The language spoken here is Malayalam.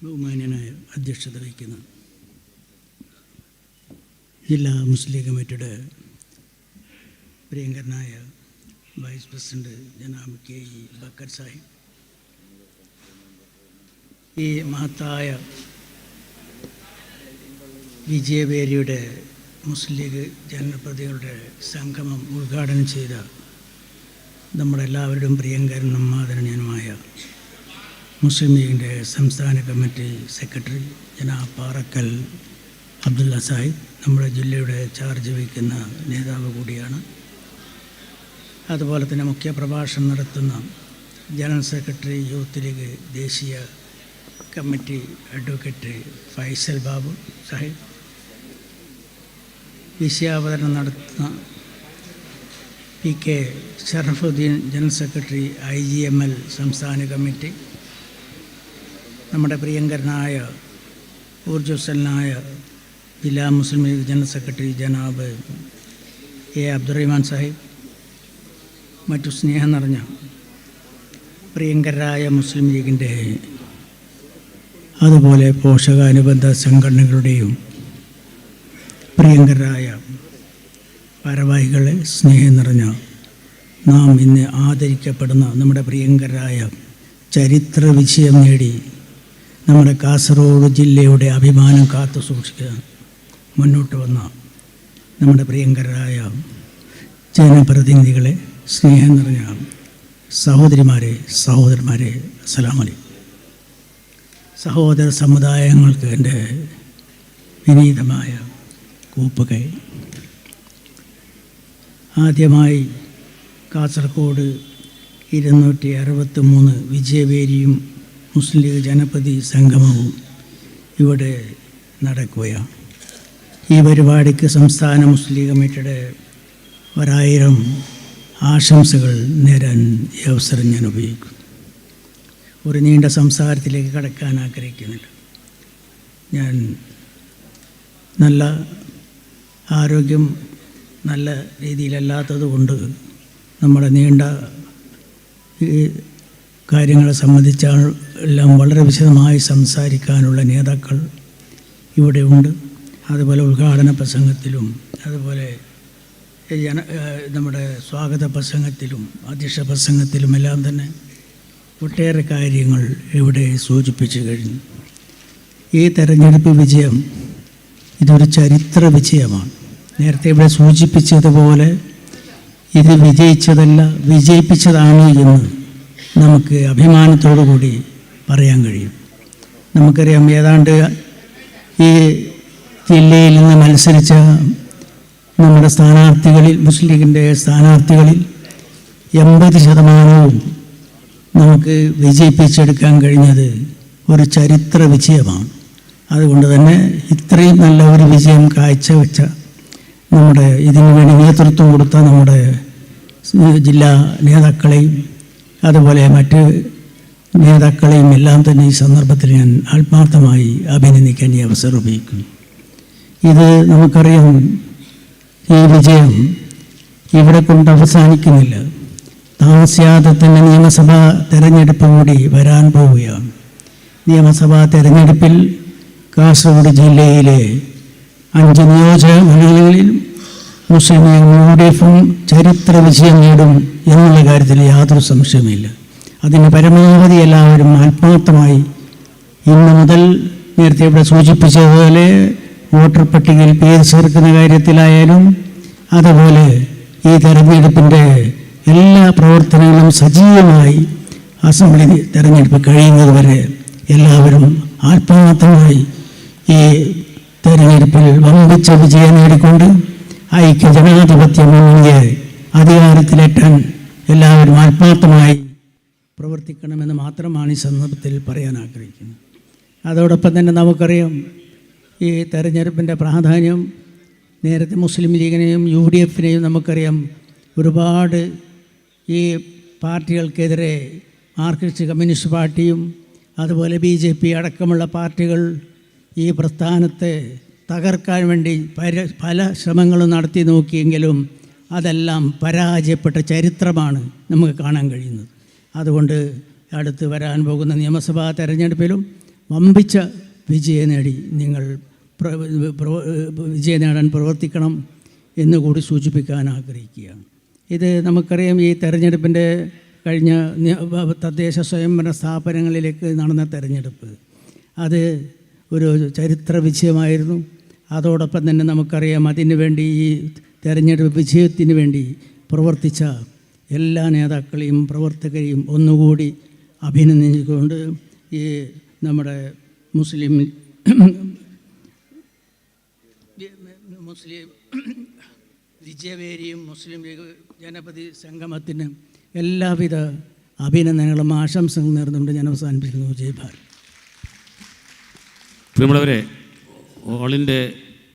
ബഹുമാന്യനായ അധ്യക്ഷത വഹിക്കുന്ന ജില്ലാ മുസ്ലിം ലീഗ് കമ്മിറ്റിയുടെ പ്രിയങ്കരനായ വൈസ് പ്രസിഡന്റ് ജനാബ് കെ ഇ ബക്കർ സാഹിബ്, ഈ മഹത്തായ വിജയവേരിയുടെ മുസ്ലിം ലീഗ് ജനപ്രതിനിധികളുടെ സംഗമം ഉദ്ഘാടനം ചെയ്ത നമ്മുടെ എല്ലാവരുടെയും പ്രിയങ്കരനും ആദരണീയനുമായ മുസ്ലിം ലീഗിൻ്റെ സംസ്ഥാന കമ്മിറ്റി സെക്രട്ടറി ജനാബ് പാറക്കൽ അബ്ദുള്ള സാഹിബ്, നമ്മുടെ ജില്ലയുടെ ചാർജ് വഹിക്കുന്ന നേതാവ് കൂടിയാണ്. അതുപോലെ തന്നെ മുഖ്യ പ്രഭാഷണം നടത്തുന്ന ജനറൽ സെക്രട്ടറി യൂത്ത് ലീഗ് ദേശീയ കമ്മിറ്റി അഡ്വക്കേറ്റ് ഫൈസൽ ബാബു സാഹിബ്, വിഷയാവതരണം നടത്തുന്ന P K Sharafuddin general secretary IGML സംസ്ഥാന കമ്മിറ്റി, നമ്മുടെ പ്രിയങ്കരനായ ഊർജ്ജസ്വലനായ ജില്ലാ മുസ്ലിം ലീഗ് ജനറൽ സെക്രട്ടറി ജനാബ് A. അബ്ദുറഹ്മാൻ സാഹിബ്, മറ്റു സ്നേഹം നിറഞ്ഞ പ്രിയങ്കരായ മുസ്ലിം ലീഗിൻ്റെ അതുപോലെ പോഷകാനുബന്ധ സംഘടനകളുടെയും പ്രിയങ്കരായ ഭാരവാഹികളെ, സ്നേഹം നിറഞ്ഞ നാം ഇന്ന് ആദരിക്കപ്പെടുന്ന നമ്മുടെ പ്രിയങ്കരായ ചരിത്ര വിജയം നേടി നമ്മുടെ കാസർഗോഡ് ജില്ലയുടെ അഭിമാനം കാത്തു സൂക്ഷിക്കാൻ മുന്നോട്ട് വന്ന നമ്മുടെ പ്രിയങ്കരായ ജനപ്രതിനിധികളെ, സ്നേഹം നിറഞ്ഞ സഹോദരിമാരെ, സഹോദരന്മാരെ, അസ്സലാമു അലൈക്കും. സഹോദര സമുദായങ്ങൾക്ക് എൻ്റെ വിനീതമായ കൂപ്പുകൈ. ആദ്യമായി കാസർഗോഡ് 263 വിജയവേരിയും മുസ്ലിം ലീഗ് ജനപ്രതി സംഗമവും ഇവിടെ നടക്കുകയാണ്. ഈ പരിപാടിക്ക് സംസ്ഥാന മുസ്ലിം ലീഗ് കമ്മിറ്റിയുടെ 1000 ആശംസകൾ നേരാൻ ഈ അവസരം ഞാൻ ഉപയോഗിക്കുന്നു. ഒരു നീണ്ട സംസാരത്തിലേക്ക് കടക്കാൻ ആഗ്രഹിക്കുന്നില്ല. ഞാൻ നല്ല ആരോഗ്യം നല്ല രീതിയിലല്ലാത്തത് കൊണ്ട് നമ്മുടെ നീണ്ട കാര്യങ്ങളെ സംബന്ധിച്ചെല്ലാം വളരെ വിശദമായി സംസാരിക്കാനുള്ള നേതാക്കൾ ഇവിടെ ഉണ്ട്. അതുപോലെ ഉദ്ഘാടന പ്രസംഗത്തിലും അതുപോലെ നമ്മുടെ സ്വാഗത പ്രസംഗത്തിലും അധ്യക്ഷ പ്രസംഗത്തിലും എല്ലാം തന്നെ ഒട്ടേറെ കാര്യങ്ങൾ ഇവിടെ സൂചിപ്പിച്ചു കഴിഞ്ഞു. ഈ തെരഞ്ഞെടുപ്പ് വിജയം ഇതൊരു ചരിത്ര വിജയമാണ്. നേരത്തെ ഇവിടെ സൂചിപ്പിച്ചതുപോലെ ഇത് വിജയിച്ചതല്ല, വിജയിപ്പിച്ചതാണ് എന്ന് നമുക്ക് അഭിമാനത്തോടു കൂടി പറയാൻ കഴിയും. നമുക്കറിയാം, ഏതാണ്ട് ഈ ജില്ലയിൽ നിന്ന് മത്സരിച്ച നമ്മുടെ സ്ഥാനാർത്ഥികളിൽ, മുസ്ലിം ലീഗിൻ്റെ സ്ഥാനാർത്ഥികളിൽ 80% നമുക്ക് വിജയിപ്പിച്ചെടുക്കാൻ കഴിഞ്ഞത് ഒരു ചരിത്ര വിജയമാണ്. അതുകൊണ്ട് തന്നെ ഇത്രയും നല്ല ഒരു വിജയം കാഴ്ചവെച്ച നമ്മുടെ ഇതിനു വേണ്ടി നേതൃത്വം കൊടുത്ത നമ്മുടെ ജില്ലാ നേതാക്കളെയും അതുപോലെ മറ്റ് നേതാക്കളെയും എല്ലാം തന്നെ ഈ സന്ദർഭത്തിൽ ഞാൻ ആത്മാർത്ഥമായി അഭിനന്ദിക്കാൻ ഈ അവസരം ഉപയോഗിക്കുന്നു. ഇത് നമുക്കറിയാം, ഈ വിജയം ഇവിടെ കൊണ്ട് അവസാനിക്കുന്നില്ല. താമസിയാതെ തന്നെ നിയമസഭാ തെരഞ്ഞെടുപ്പ് കൂടി വരാൻ പോവുകയാണ്. നിയമസഭാ തെരഞ്ഞെടുപ്പിൽ കാസർഗോഡ് ജില്ലയിലെ 5 നിയോജക മണ്ഡലങ്ങളിൽ മുസ്ലിം ലീഗും UDFും ചരിത്ര വിജയം നേടും എന്നുള്ള കാര്യത്തിൽ യാതൊരു സംശയമില്ല. അതിന് പരമാവധി എല്ലാവരും ആത്മാർത്ഥമായി ഇന്ന് മുതൽ, നേരത്തെ ഇവിടെ സൂചിപ്പിച്ചതുപോലെ വോട്ടർ പട്ടികയിൽ പേര് ചേർക്കുന്ന കാര്യത്തിലായാലും അതുപോലെ ഈ തെരഞ്ഞെടുപ്പിൻ്റെ എല്ലാ പ്രവർത്തനങ്ങളും സജീവമായി അസംബ്ലി തെരഞ്ഞെടുപ്പ് കഴിയുന്നത് വരെ എല്ലാവരും ആത്മാർത്ഥമായി ഈ തെരഞ്ഞെടുപ്പിൽ വമ്പിച്ച വിജയം നേടിക്കൊണ്ട് ഐക്യ ജനാധിപത്യ മുന്നണിയെ അധികാരത്തിലേറ്റാൻ എല്ലാവരും ആത്മാർത്ഥമായി പ്രവർത്തിക്കണമെന്ന് മാത്രമാണ് ഈ സന്ദർഭത്തിൽ പറയാൻ ആഗ്രഹിക്കുന്നത്. അതോടൊപ്പം തന്നെ നമുക്കറിയാം, ഈ തെരഞ്ഞെടുപ്പിൻ്റെ പ്രാധാന്യം. നേരത്തെ മുസ്ലിം ലീഗിനെയും UDFിനെയും നമുക്കറിയാം, ഒരുപാട് ഈ പാർട്ടികൾക്കെതിരെ മാർക്സിസ്റ്റ് കമ്മ്യൂണിസ്റ്റ് പാർട്ടിയും അതുപോലെ BJP അടക്കമുള്ള പാർട്ടികൾ ഈ പ്രസ്ഥാനത്തെ തകർക്കാൻ വേണ്ടി പല ശ്രമങ്ങളും നടത്തി നോക്കിയെങ്കിലും അതെല്ലാം പരാജയപ്പെട്ട ചരിത്രമാണ് നമുക്ക് കാണാൻ കഴിയുന്നത്. അതുകൊണ്ട് അടുത്ത് വരാൻ പോകുന്ന നിയമസഭാ തെരഞ്ഞെടുപ്പിലും വമ്പിച്ച വിജയം നേടി നിങ്ങൾ വിജയം നേടാൻ പ്രവർത്തിക്കണം എന്നുകൂടി സൂചിപ്പിക്കാൻ ആഗ്രഹിക്കുകയാണ്. ഇത് നമുക്കറിയാം, ഈ തെരഞ്ഞെടുപ്പിൻ്റെ കഴിഞ്ഞ തദ്ദേശ സ്വയംഭരണ സ്ഥാപനങ്ങളിലേക്ക് നടന്ന തെരഞ്ഞെടുപ്പ് അത് ഒരു ചരിത്ര വിജയമായിരുന്നു. അതോടൊപ്പം തന്നെ നമുക്കറിയാം, അതിനു വേണ്ടി ഈ തെരഞ്ഞെടുപ്പ് വിജയത്തിന് വേണ്ടി പ്രവർത്തിച്ച എല്ലാ നേതാക്കളെയും പ്രവർത്തകരെയും ഒന്നുകൂടി അഭിനന്ദിച്ചുകൊണ്ട് ഈ നമ്മുടെ മുസ്ലിം വിജയവേരിയും മുസ്ലിം ലീഗ് ജനപതി സംഗമത്തിന് എല്ലാവിധ അഭിനന്ദനങ്ങളും ആശംസകളും നേർന്നുകൊണ്ട് ഞാൻ അവസാനിപ്പിക്കുന്നു. ജയ് ഭാരത്. പ്രിയമുള്ളവരെ, ഓൾ ഇന്ത്യ